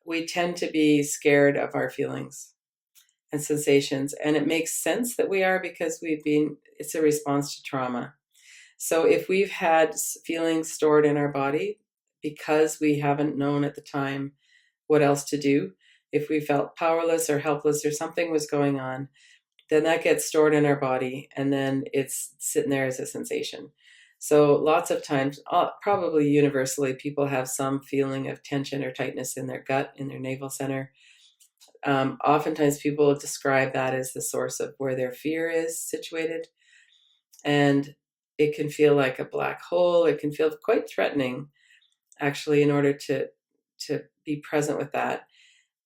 we tend to be scared of our feelings and sensations. And it makes sense that we are because it's a response to trauma. So if we've had feelings stored in our body because we haven't known at the time what else to do, if we felt powerless or helpless or something was going on, then that gets stored in our body and then it's sitting there as a sensation. So lots of times, probably universally, people have some feeling of tension or tightness in their gut, in their navel center. Oftentimes people describe that as the source of where their fear is situated. And it can feel like a black hole. It can feel quite threatening, actually, in order to be present with that.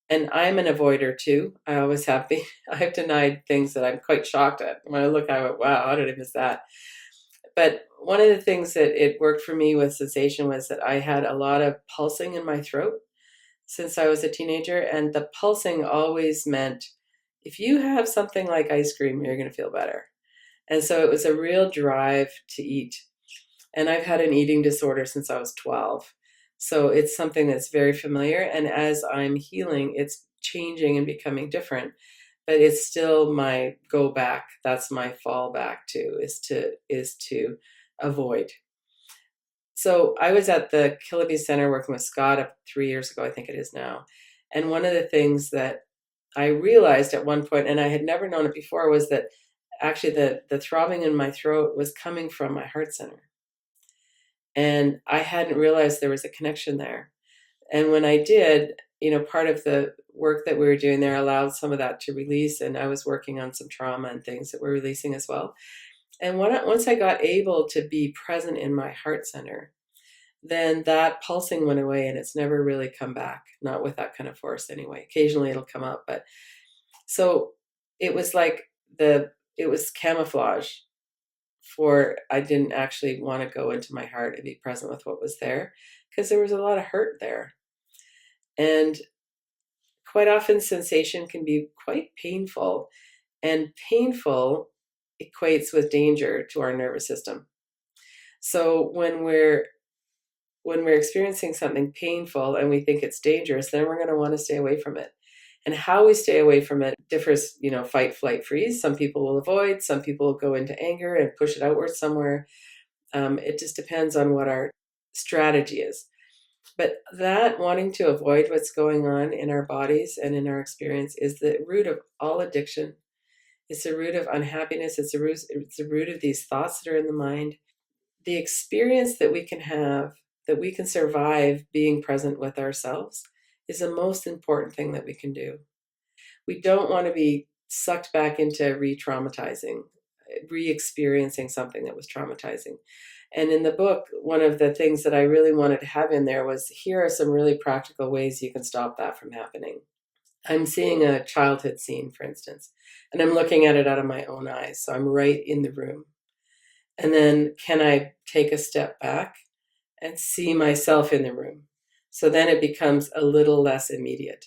And I'm an avoider too. I always have been. I've denied things that I'm quite shocked at. When I look, I went, wow, how did I miss that? But one of the things that it worked for me with sensation was that I had a lot of pulsing in my throat since I was a teenager. And the pulsing always meant if you have something like ice cream, you're going to feel better. And so it was a real drive to eat. And I've had an eating disorder since I was 12. So it's something that's very familiar. And as I'm healing, it's changing and becoming different. But it's still my go back. That's my fall back to is to avoid. So I was at the Killaby Center working with Scott 3 years ago, I think it is now. And one of the things that I realized at one point, and I had never known it before, was that actually the throbbing in my throat was coming from my heart center. And I hadn't realized there was a connection there. And when I did, part of the work that we were doing there allowed some of that to release. And I was working on some trauma and things that were releasing as well. And once I got able to be present in my heart center, then that pulsing went away and it's never really come back, not with that kind of force anyway. Occasionally it'll come up. But so it was like it was camouflage for I didn't actually want to go into my heart and be present with what was there because there was a lot of hurt there. And quite often sensation can be quite painful, and painful equates with danger to our nervous system. So when we're experiencing something painful and we think it's dangerous, then we're going to want to stay away from it. And how we stay away from it differs, fight, flight, freeze. Some people will avoid, some people will go into anger and push it outwards somewhere. It just depends on what our strategy is. But that wanting to avoid what's going on in our bodies and in our experience is the root of all addiction. It's the root of unhappiness. It's the root of these thoughts that are in the mind. The experience that we can have, that we can survive being present with ourselves, is the most important thing that we can do. We don't want to be sucked back into re-traumatizing, re-experiencing something that was traumatizing. And in the book, one of the things that I really wanted to have in there was, here are some really practical ways you can stop that from happening. I'm seeing a childhood scene, for instance, and I'm looking at it out of my own eyes. So I'm right in the room. And then can I take a step back and see myself in the room? So then it becomes a little less immediate.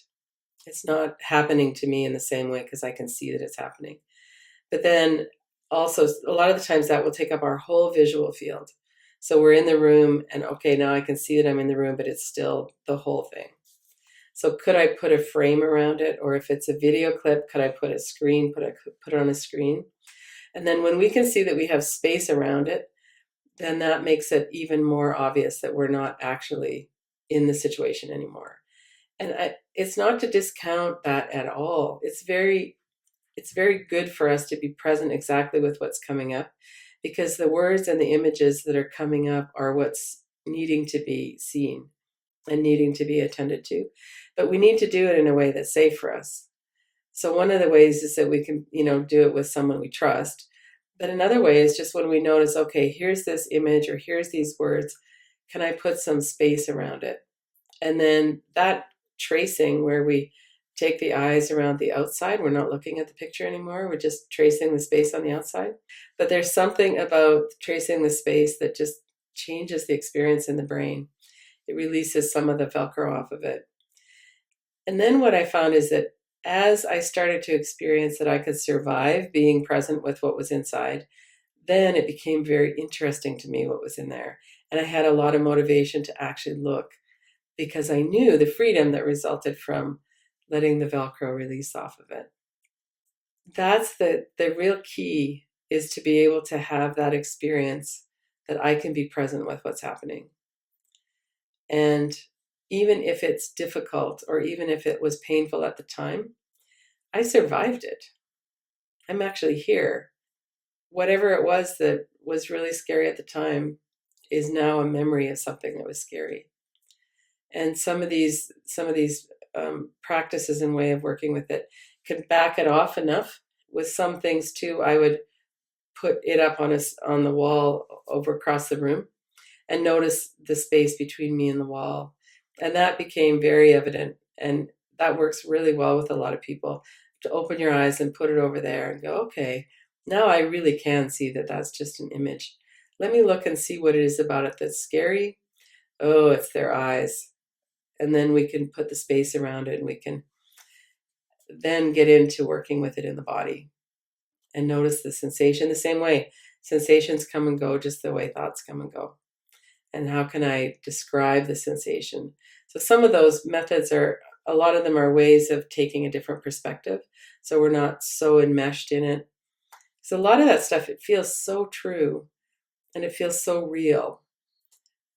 It's not happening to me in the same way because I can see that it's happening. But then also, a lot of the times that will take up our whole visual field. So we're in the room and okay, now I can see that I'm in the room, but it's still the whole thing. So could I put a frame around it? Or if it's a video clip, could I put a screen, put it on a screen? And then when we can see that we have space around it, then that makes it even more obvious that we're not actually in the situation anymore. And it's not to discount that at all. It's very good for us to be present exactly with what's coming up, because the words and the images that are coming up are what's needing to be seen and needing to be attended to. But we need to do it in a way that's safe for us. So one of the ways is that we can, do it with someone we trust. But another way is just when we notice, okay, here's this image or here's these words, can I put some space around it? And then that tracing where we take the eyes around the outside, we're not looking at the picture anymore, we're just tracing the space on the outside. But there's something about tracing the space that just changes the experience in the brain. It releases some of the Velcro off of it. And then what I found is that as I started to experience that I could survive being present with what was inside, then it became very interesting to me what was in there. And I had a lot of motivation to actually look. because I knew the freedom that resulted from letting the Velcro release off of it. That's the real key, is to be able to have that experience that I can be present with what's happening. And even if it's difficult, or even if it was painful at the time, I survived it. I'm actually here. Whatever it was that was really scary at the time is now a memory of something that was scary. And some of these practices and way of working with it can back it off enough. With some things too, I would put it up on the wall over across the room and notice the space between me and the wall. And that became very evident. And that works really well with a lot of people, to open your eyes and put it over there and go, okay, now I really can see that that's just an image. Let me look and see what it is about it that's scary. Oh, it's their eyes. And then we can put the space around it, and we can then get into working with it in the body and notice the sensation the same way. Sensations come and go just the way thoughts come and go. And how can I describe the sensation? So some of those methods a lot of them are ways of taking a different perspective, so we're not so enmeshed in it. So a lot of that stuff, it feels so true and it feels so real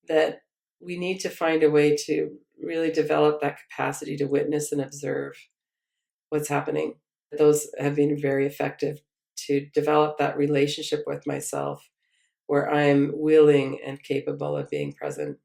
that we need to find a way to really develop that capacity to witness and observe what's happening. Those have been very effective to develop that relationship with myself, where I'm willing and capable of being present.